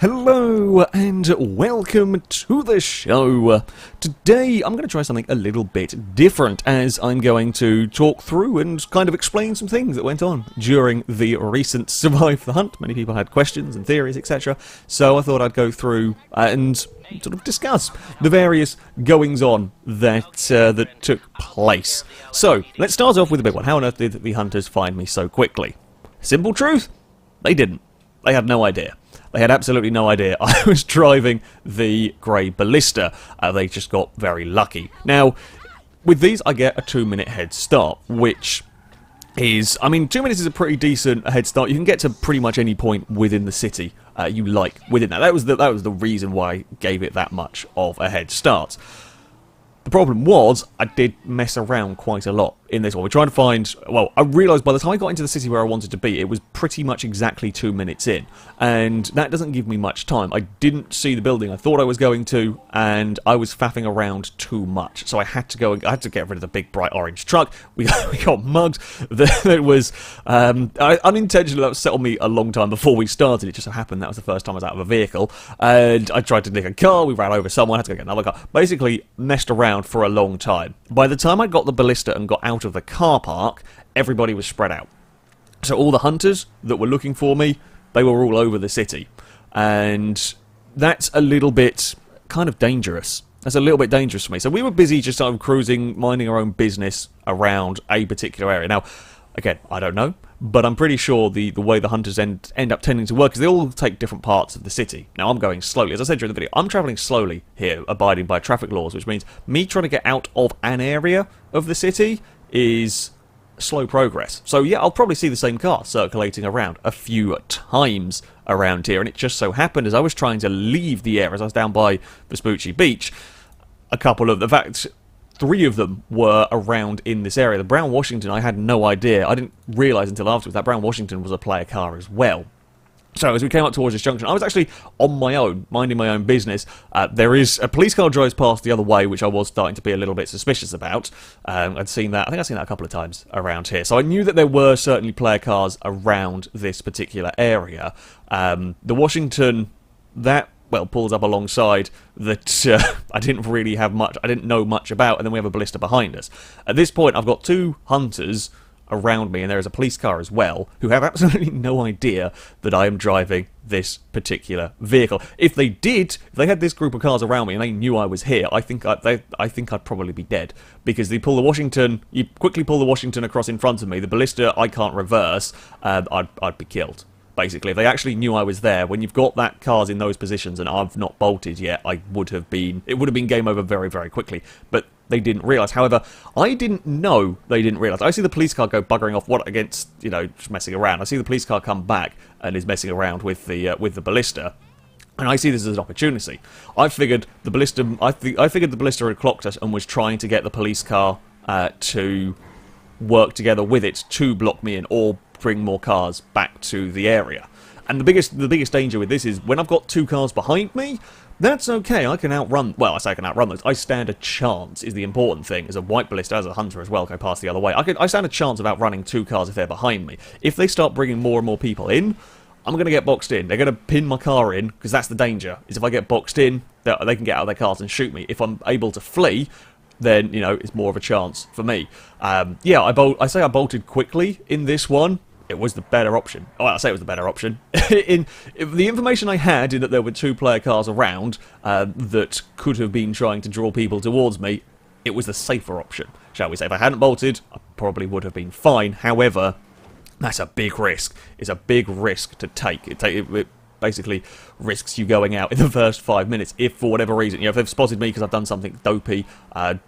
Hello and welcome to the show. Today I'm going to try something a little bit different as I'm going to talk through and kind of explain some things that went on during the recent Survive the Hunt. Many people had questions and theories, etc. So I thought I'd go through and sort of discuss the various goings-on that that took place. So let's start off with the big one. How on earth did the hunters find me so quickly? Simple truth, they didn't. They had no idea. They had absolutely no idea. I was driving the grey ballista. They just got very lucky. Now, with these, I get a 2-minute head start, which is, I mean, 2 minutes is a pretty decent head start. You can get to pretty much any point within the city you like within that. That was the reason why I gave it that much of a head start. The problem was, I did mess around quite a lot in this one. We're trying to find, well, I realised by the time I got into the city where I wanted to be, it was pretty much exactly 2 minutes in. And that doesn't give me much time. I didn't see the building I thought I was going to, and I was faffing around too much. So I had to go, I had to get rid of the big bright orange truck. We got mugged. That was unintentional. That was set on me a long time before we started. It just so happened that was the first time I was out of a vehicle. And I tried to nick a car. We ran over someone. I had to go get another car. Basically, messed around for a long time. By the time I got the ballista and got out of the car park, everybody was spread out. So all the hunters that were looking for me, they were all over the city. And that's a little bit kind of dangerous. That's a little bit dangerous for me. So we were busy just sort of cruising, minding our own business around a particular area. Now, again, I don't know, but I'm pretty sure the way the hunters end up tending to work is they all take different parts of the city. Now, I'm going slowly. As I said during the video, I'm travelling slowly here, abiding by traffic laws, which means me trying to get out of an area of the city is slow progress. So, yeah, I'll probably see the same car circulating around a few times around here, and it just so happened as I was trying to leave the area, as I was down by Vespucci Beach, a couple of, in fact, 3 of them were around in this area. The Brown Washington, I had no idea. I didn't realise until afterwards that Brown Washington was a player car as well. So as we came up towards this junction, I was actually on my own, minding my own business. There is a police car drives past the other way, which I was starting to be a little bit suspicious about. I'd seen that. I think I'd seen that a couple of times around here. So I knew that there were certainly player cars around this particular area. The Washington, that, well, pulls up alongside that I didn't really have much, I didn't know much about, and then we have a ballista behind us. At this point, I've got 2 hunters around me, and there is a police car as well, who have absolutely no idea that I am driving this particular vehicle. If they did, if they had this group of cars around me and they knew I was here, I think I'd probably be dead, because they pull the Washington, you quickly pull the Washington across in front of me, the ballista I can't reverse, I'd be killed. Basically, if they actually knew I was there, when you've got that cars in those positions and I've not bolted yet, it would have been game over very, very quickly. But they didn't realise. However, I didn't know they didn't realise. I see the police car go buggering off, what, against, you know, just messing around. I see the police car come back and is messing around with the ballista. And I see this as an opportunity. I figured the ballista, I figured the ballista had clocked us and was trying to get the police car to work together with it to block me in, or bring more cars back to the area. And the biggest danger with this is when I've got 2 cars behind me, that's okay, I can outrun, well, I say I can outrun those, I stand a chance is the important thing. As a white ballista, as a hunter as well, go past the other way, I stand a chance of outrunning 2 cars if they're behind me. If they start bringing more and more people in, I'm going to get boxed in. They're going to pin my car in, because that's the danger, is if I get boxed in, they can get out of their cars and shoot me. If I'm able to flee, then, you know, it's more of a chance for me. Yeah, I say I bolted quickly in this one. It was the better option. Oh, I say it was the better option. In the information I had, in that there were 2 player cars around that could have been trying to draw people towards me, it was the safer option, shall we say. If I hadn't bolted, I probably would have been fine. However, that's a big risk. It's a big risk to take. It basically risks you going out in the first 5 minutes if, for whatever reason, you know, if they've spotted me because I've done something dopey,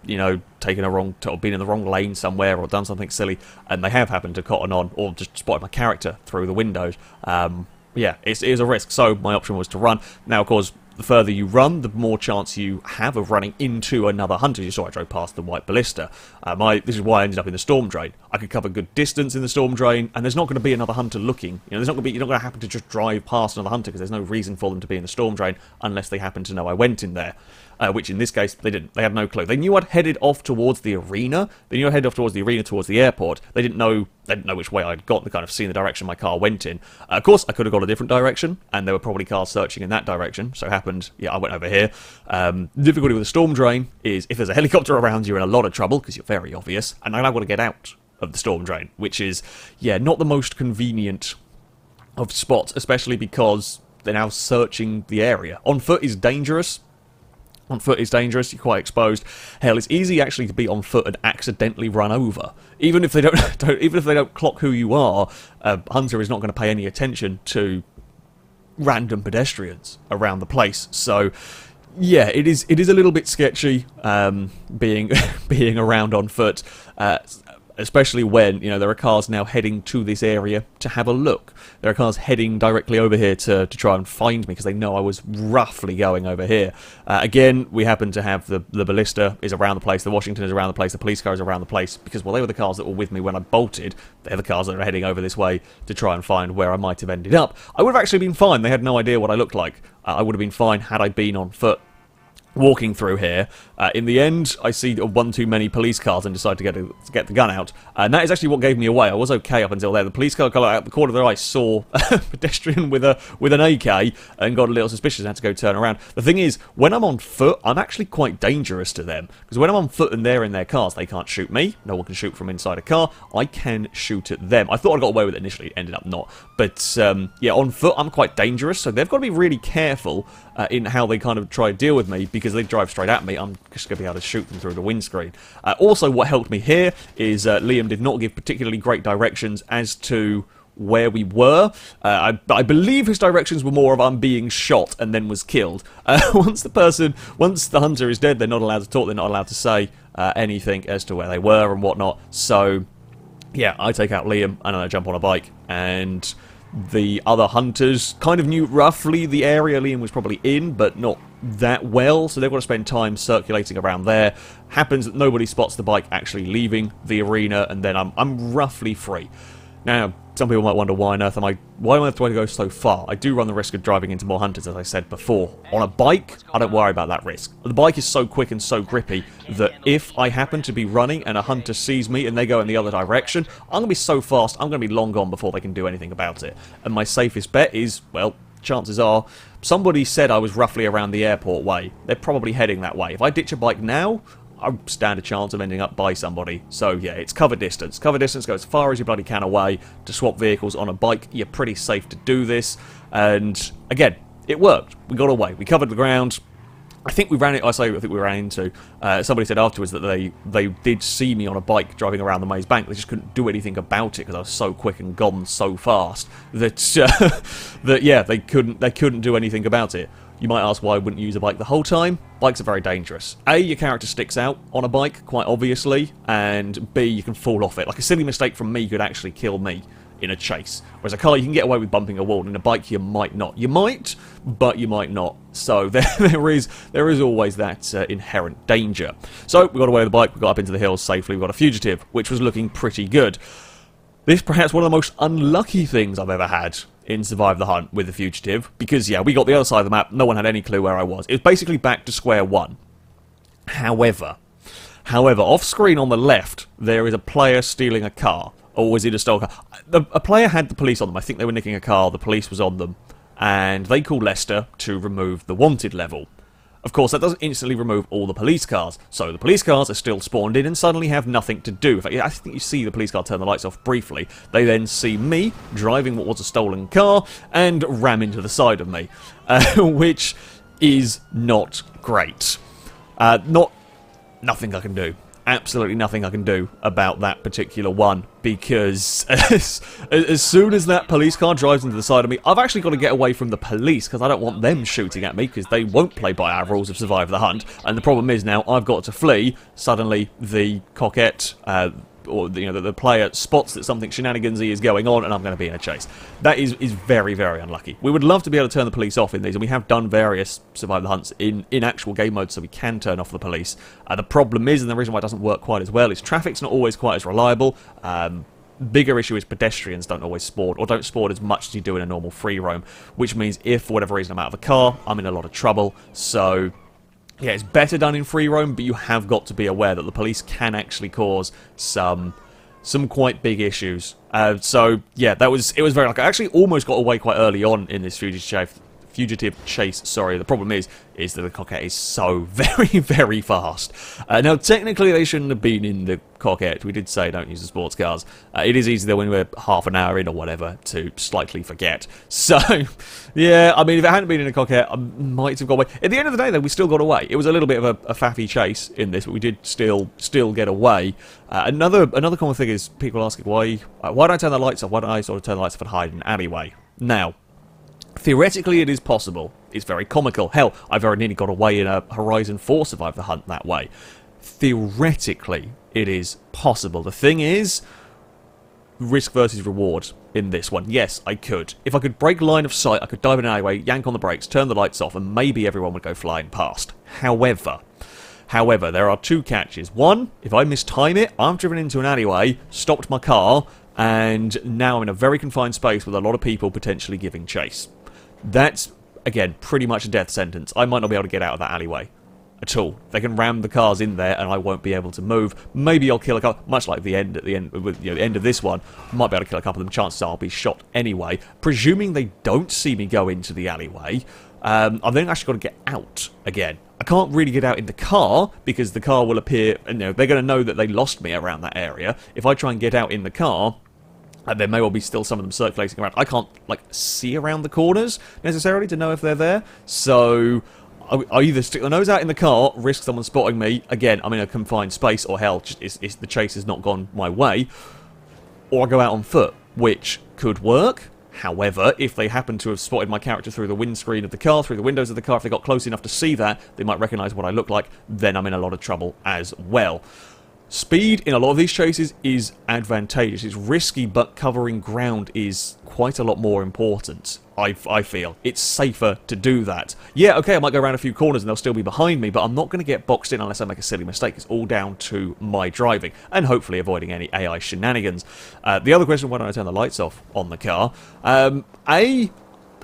you know, taken a wrong, or been in the wrong lane somewhere, or done something silly, and they have happened to cotton on, or just spotted my character through the windows, yeah, it is a risk. So my option was to run. Now, of course, the further you run, the more chance you have of running into another hunter. You saw I drove past the white ballista. This is why I ended up in the storm drain. I could cover good distance in the storm drain, and there's not going to be another hunter looking. You know, you're not going to happen to just drive past another hunter, because there's no reason for them to be in the storm drain unless they happen to know I went in there. which in this case, they didn't. They had no clue. They knew I'd headed off towards the arena. They knew I headed off towards the arena, towards the airport. They didn't know which way I'd got, to kind of seen the direction my car went in. Of course, I could have gone a different direction, and there were probably cars searching in that direction. So it happened, yeah, I went over here. The difficulty with a storm drain is if there's a helicopter around, you're in a lot of trouble, because you're very obvious, and I've got to get out of the storm drain, which is, yeah, not the most convenient of spots, especially because they're now searching the area. On foot is dangerous. On foot is dangerous, you're quite exposed. Hell, it's easy actually to be on foot and accidentally run over. Even if they don't clock who you are, a hunter is not going to pay any attention to random pedestrians around the place. So, yeah, it is a little bit sketchy being around on foot, especially when, you know, there are cars now heading to this area to have a look. There are cars heading directly over here to try and find me because they know I was roughly going over here. Again, we happen to have the ballista is around the place, the Washington is around the place, the police car is around the place because, well, they were the cars that were with me when I bolted. They're the cars that are heading over this way to try and find where I might have ended up. I would have actually been fine. They had no idea what I looked like. I would have been fine had I been on foot walking through here. In the end, I see one too many police cars and decide to get the gun out. And that is actually what gave me away. I was okay up until there. The police car out the corner of their eye saw a pedestrian with an AK and got a little suspicious and had to go turn around. The thing is, when I'm on foot, I'm actually quite dangerous to them. Because when I'm on foot and they're in their cars, they can't shoot me. No one can shoot from inside a car. I can shoot at them. I thought I got away with it initially. It ended up not. But, yeah, on foot, I'm quite dangerous. So they've got to be really careful in how they kind of try to deal with me, because they drive straight at me. I'm just going to be able to shoot them through the windscreen. Also, what helped me here is Liam did not give particularly great directions as to where we were. I believe his directions were more of I'm being shot and then was killed. Once the hunter is dead, they're not allowed to talk, they're not allowed to say anything as to where they were and whatnot. So, yeah, I take out Liam and I jump on a bike, and the other hunters kind of knew roughly the area Liam was probably in, but not that well, so they've got to spend time circulating around there. Happens that nobody spots the bike actually leaving the arena, and then I'm roughly free. Now, some people might wonder why on earth am I trying to go so far? I do run the risk of driving into more hunters, as I said before. On a bike, I don't worry about that risk. The bike is so quick and so grippy that if I happen to be running and a hunter sees me and they go in the other direction, I'm going to be so fast, I'm going to be long gone before they can do anything about it. And my safest bet is, well, chances are, somebody said I was roughly around the airport way. They're probably heading that way. If I ditch a bike now, I stand a chance of ending up by somebody. So yeah, it's cover distance. Cover distance, go as far as you bloody can away. To swap vehicles on a bike, you're pretty safe to do this. And again, it worked. We got away. We covered the ground. I think we ran it. I think we ran into. Somebody said afterwards that they did see me on a bike driving around the maze bank. They just couldn't do anything about it because I was so quick and gone so fast that that yeah, they couldn't do anything about it. You might ask why I wouldn't use a bike the whole time. Bikes are very dangerous. A, your character sticks out on a bike, quite obviously, and B, you can fall off it. Like a silly mistake from me could actually kill me in a chase. Whereas a car, you can get away with bumping a wall. In a bike, you might not. You might, but you might not. So there is always that inherent danger. So we got away with the bike, we got up into the hills safely, we got a fugitive, which was looking pretty good. This perhaps one of the most unlucky things I've ever had in Survive the Hunt with the fugitive, because yeah, we got the other side of the map, no one had any clue where I was. It was basically back to square one. However, off screen on the left, there is a player stealing a car. Or was it a stolen car? A player had the police on them. I think they were nicking a car, the police was on them, and they called Lester to remove the wanted level. Of course, that doesn't instantly remove all the police cars, so the police cars are still spawned in and suddenly have nothing to do. In fact, I think you see the police car turn the lights off briefly. They then see me driving what was a stolen car and ram into the side of me, which is not great. Nothing I can do. Absolutely nothing I can do about that particular one, because as soon as that police car drives into the side of me, I've actually got to get away from the police because I don't want them shooting at me, because they won't play by our rules of Survive the Hunt. And the problem is now I've got to flee. Suddenly the coquette, or the player spots that something shenanigansy is going on, and I'm going to be in a chase. That is very, very unlucky. We would love to be able to turn the police off in these, and we have done various Survive the Hunts in actual game mode, so we can turn off the police. The problem is, and the reason why it doesn't work quite as well, is traffic's not always quite as reliable. Bigger issue is pedestrians don't always spawn, or don't spawn as much as you do in a normal free roam, which means if for whatever reason I'm out of the car, I'm in a lot of trouble. So Yeah, it's better done in free roam, but you have got to be aware that the police can actually cause some quite big issues. So yeah, it was very lucky. I actually almost got away quite early on in this fugitive chase. Sorry, the problem is that the Coquette is so very, very fast. Now, technically, they shouldn't have been in the Coquette. We did say don't use the sports cars. It is easy, though, when we're half an hour in or whatever, to slightly forget. So, yeah, I mean, if it hadn't been in a Coquette, I might have got away. At the end of the day, though, we still got away. It was a little bit of a faffy chase in this, but we did still get away. Another common thing is people asking, why don't I turn the lights off? Why don't I sort of turn the lights off and hide in an alleyway? Now, theoretically, it is possible. It's very comical. Hell, I very nearly got away in a Horizon 4 Survive the Hunt that way. Theoretically, it is possible. The thing is, risk versus reward in this one. Yes, I could. If I could break line of sight, I could dive in an alleyway, yank on the brakes, turn the lights off, and maybe everyone would go flying past. However, there are two catches. One, if I mistime it, I've driven into an alleyway, stopped my car, and now I'm in a very confined space with a lot of people potentially giving chase. That's, again, pretty much a death sentence. I might not be able to get out of that alleyway at all. They can ram the cars in there and I won't be able to move. Maybe I'll kill a couple, much like the end the end of this one. I might be able to kill a couple of them. Chances are I'll be shot anyway. Presuming they don't see me go into the alleyway, I've then actually got to get out again. I can't really get out in the car because the car will appear, they're going to know that they lost me around that area. If I try and get out in the car, and there may well be still some of them circulating around. I can't, see around the corners, necessarily, to know if they're there. So, I either stick the nose out in the car, risk someone spotting me. Again, I'm in a confined space, or hell, the chase has not gone my way. Or I go out on foot, which could work. However, if they happen to have spotted my character through the windscreen of the car, through the windows of the car, if they got close enough to see that, they might recognise what I look like, then I'm in a lot of trouble as well. Speed in a lot of these chases is advantageous. It's risky, but covering ground is quite a lot more important, I feel. It's safer to do that. Yeah, okay, I might go around a few corners and they'll still be behind me, but I'm not going to get boxed in unless I make a silly mistake. It's all down to my driving, and hopefully avoiding any AI shenanigans. The other question, why don't I turn the lights off on the car?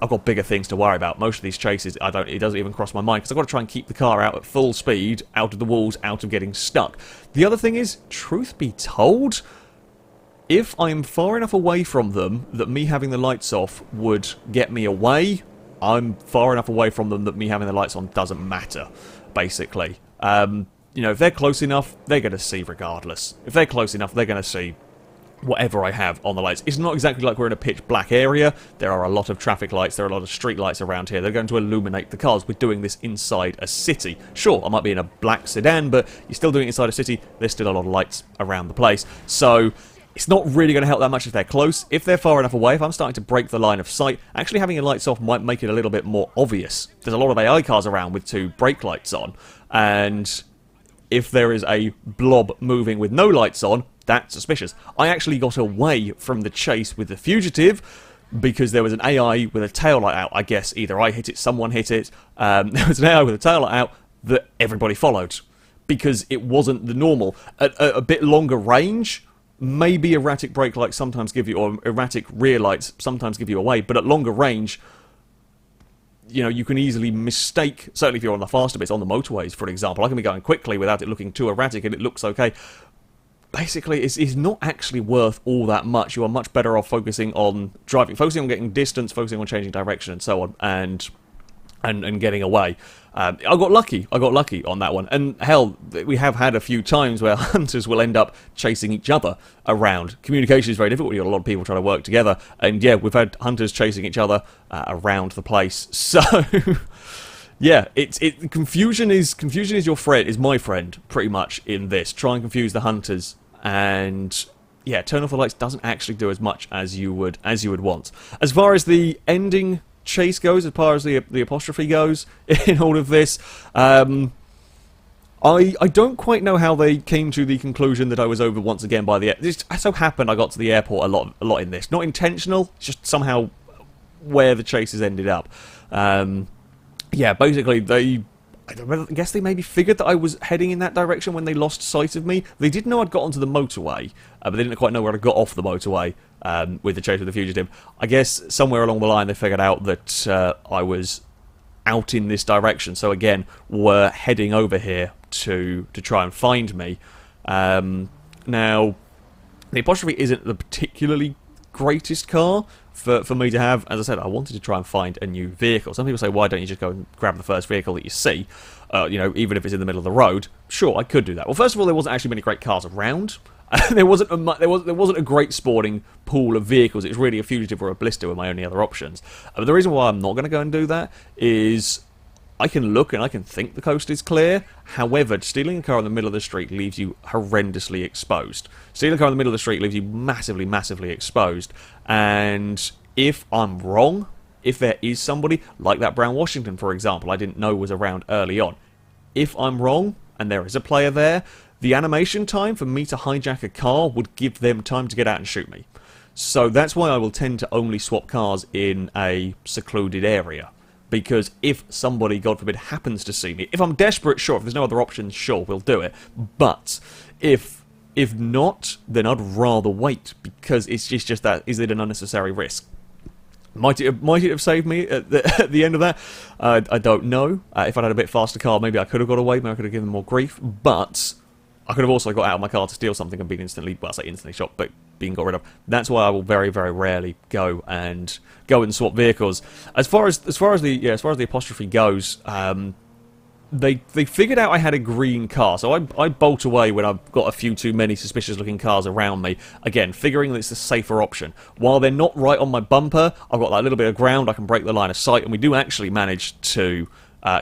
I've got bigger things to worry about. Most of these chases, it doesn't even cross my mind, because I've got to try and keep the car out at full speed, out of the walls, out of getting stuck. The other thing is, truth be told, if I'm far enough away from them that me having the lights off would get me away, I'm far enough away from them that me having the lights on doesn't matter, basically. If they're close enough, they're going to see regardless. If they're close enough, they're going to see whatever I have on the lights. It's not exactly like we're in a pitch black area. There are a lot of traffic lights, there are a lot of street lights around here. They're going to illuminate the cars. We're doing this inside a city. Sure, I might be in a black sedan, but you're still doing it inside a city. There's still a lot of lights around the place. So it's not really going to help that much if they're close. If they're far enough away, if I'm starting to break the line of sight, actually having your lights off might make it a little bit more obvious. There's a lot of AI cars around with two brake lights on, and if there is a blob moving with no lights on, that's suspicious. I actually got away from the chase with the fugitive because there was an AI with a tail light out. I guess either I hit it, someone hit it. There was an AI with a tail light out that everybody followed because it wasn't the normal. At a bit longer range, maybe erratic brake lights sometimes give you, or erratic rear lights sometimes give you away, but at longer range, you can easily mistake, certainly if you're on the faster bits, on the motorways, for example. I can be going quickly without it looking too erratic and it looks okay. Basically, it's not actually worth all that much. You are much better off focusing on driving, focusing on getting distance, focusing on changing direction and so on, and getting away. I got lucky on that one. And hell, we have had a few times where hunters will end up chasing each other around. Communication is very difficult. You've got a lot of people trying to work together. And yeah, we've had hunters chasing each other around the place. So yeah, confusion is your friend, is my friend, pretty much, in this. Try and confuse the hunters, and yeah, turn off the lights doesn't actually do as much as you would want. As far as the ending chase goes, as far as the apostrophe goes in all of this, I don't quite know how they came to the conclusion that I was over once again by the air. It so happened I got to the airport a lot in this. Not intentional, just somehow where the chases ended up. Yeah, basically I guess they maybe figured that I was heading in that direction when they lost sight of me. They did know I'd got onto the motorway, but they didn't quite know where I got off the motorway with the chase with the fugitive. I guess somewhere along the line they figured out that I was out in this direction. So again, were heading over here to try and find me. Now, the apostrophe isn't the particularly greatest car for me to have. As I said, I wanted to try and find a new vehicle. Some people say, why don't you just go and grab the first vehicle that you see, you know, even if it's in the middle of the road? Sure, I could do that. Well, first of all, there wasn't actually many great cars around. there wasn't a great sporting pool of vehicles. It was really a Fugitive or a Blister were my only other options. But the reason why I'm not going to go and do that is I can look and I can think the coast is clear. However, stealing a car in the middle of the street leaves you horrendously exposed. Stealing a car in the middle of the street leaves you massively, massively exposed. And if I'm wrong, if there is somebody, like that brown Washington, for example, I didn't know was around early on. If I'm wrong, and there is a player there, the animation time for me to hijack a car would give them time to get out and shoot me. So that's why I will tend to only swap cars in a secluded area. Because if somebody, God forbid, happens to see me, if I'm desperate, sure, if there's no other options, sure, we'll do it. But if not, then I'd rather wait, because it's just that, is it an unnecessary risk? Might it have saved me at the end of that? I don't know. If I'd had a bit faster car, maybe I could have got away, maybe I could have given them more grief, but I could have also got out of my car to steal something and been instantly, well, I say instantly shot, but being got rid of. That's why I will very, very rarely go and swap vehicles. As far as the apostrophe goes, they figured out I had a green car, so I bolt away when I've got a few too many suspicious looking cars around me. Again, figuring that it's a safer option. While they're not right on my bumper, I've got that little bit of ground, I can break the line of sight, and we do actually manage to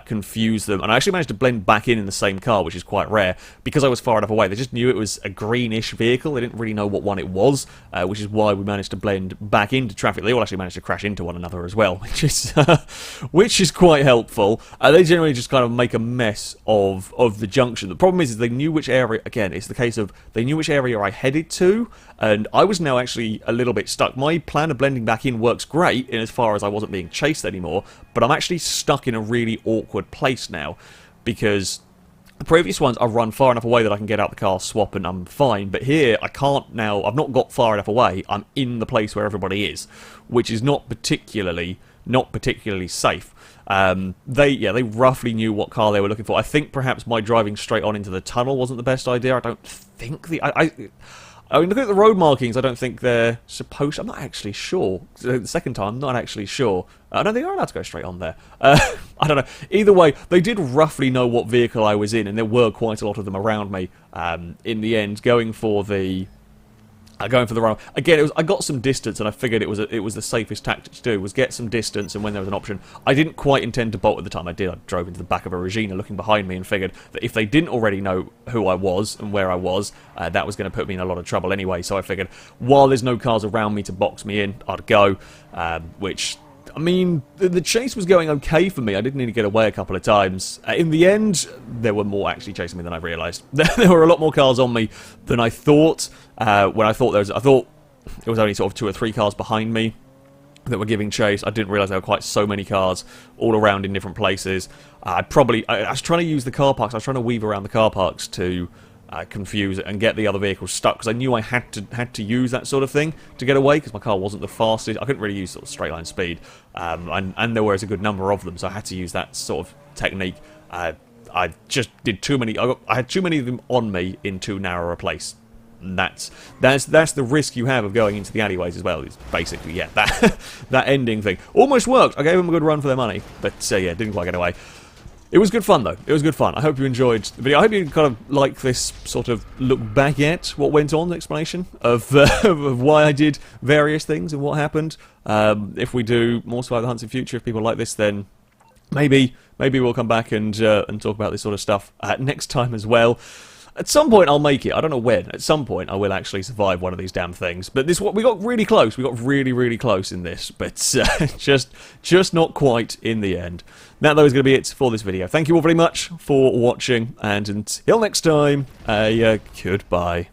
confuse them, and I actually managed to blend back in the same car, which is quite rare, because I was far enough away. They just knew it was a greenish vehicle. They didn't really know what one it was, which is why we managed to blend back into traffic. They all actually managed to crash into one another as well, which is quite helpful. They generally just kind of make a mess of the junction. The problem is they knew which area, again, it's the case of they knew which area I headed to, and I was now actually a little bit stuck. My plan of blending back in works great in as far as I wasn't being chased anymore, but I'm actually stuck in a really awkward place now, because the previous ones I run far enough away that I can get out the car, swap, and I'm fine, but here I can't now. I've not got far enough away. I'm in the place where everybody is, which is not particularly safe. They roughly knew what car they were looking for. I think perhaps my driving straight on into the tunnel wasn't the best idea. I don't think I mean, looking at the road markings, I don't think they're supposed to. I'm not actually sure. The second time, I'm not actually sure. I don't think they're allowed to go straight on there. I don't know. Either way, they did roughly know what vehicle I was in, and there were quite a lot of them around me. In the end, going for the run. Again, I got some distance, and I figured it was the safest tactic to do, was get some distance, and when there was an option. I didn't quite intend to bolt at the time I did. I drove into the back of a Regina looking behind me and figured that if they didn't already know who I was and where I was, that was going to put me in a lot of trouble anyway. So I figured, while there's no cars around me to box me in, I'd go, which... I mean, the chase was going okay for me. I did need to get away a couple of times. In the end, there were more actually chasing me than I realised. There were a lot more cars on me than I thought. I thought it was only sort of 2 or 3 cars behind me that were giving chase. I didn't realise there were quite so many cars all around in different places. I was trying to use the car parks. I was trying to weave around the car parks to confuse it and get the other vehicles stuck, because I knew I had to use that sort of thing to get away, because my car wasn't the fastest. I couldn't really use sort of straight line speed, and there was a good number of them, so I had to use that sort of technique. I just did too many. I had too many of them on me in too narrow a place. And that's the risk you have of going into the alleyways as well. Is basically that ending thing almost worked. I gave them a good run for their money, but yeah, didn't quite get away. It was good fun, though. It was good fun. I hope you enjoyed the video. I hope you kind of like this sort of look back at what went on, explanation of why I did various things and what happened. If we do more Survival the Hunts in future, if people like this, then maybe we'll come back and talk about this sort of stuff next time as well. At some point I'll make it. I don't know when. At some point I will actually survive one of these damn things. But we got really close. We got really, really close in this. But just not quite in the end. That, though, is going to be it for this video. Thank you all very much for watching. And until next time, goodbye.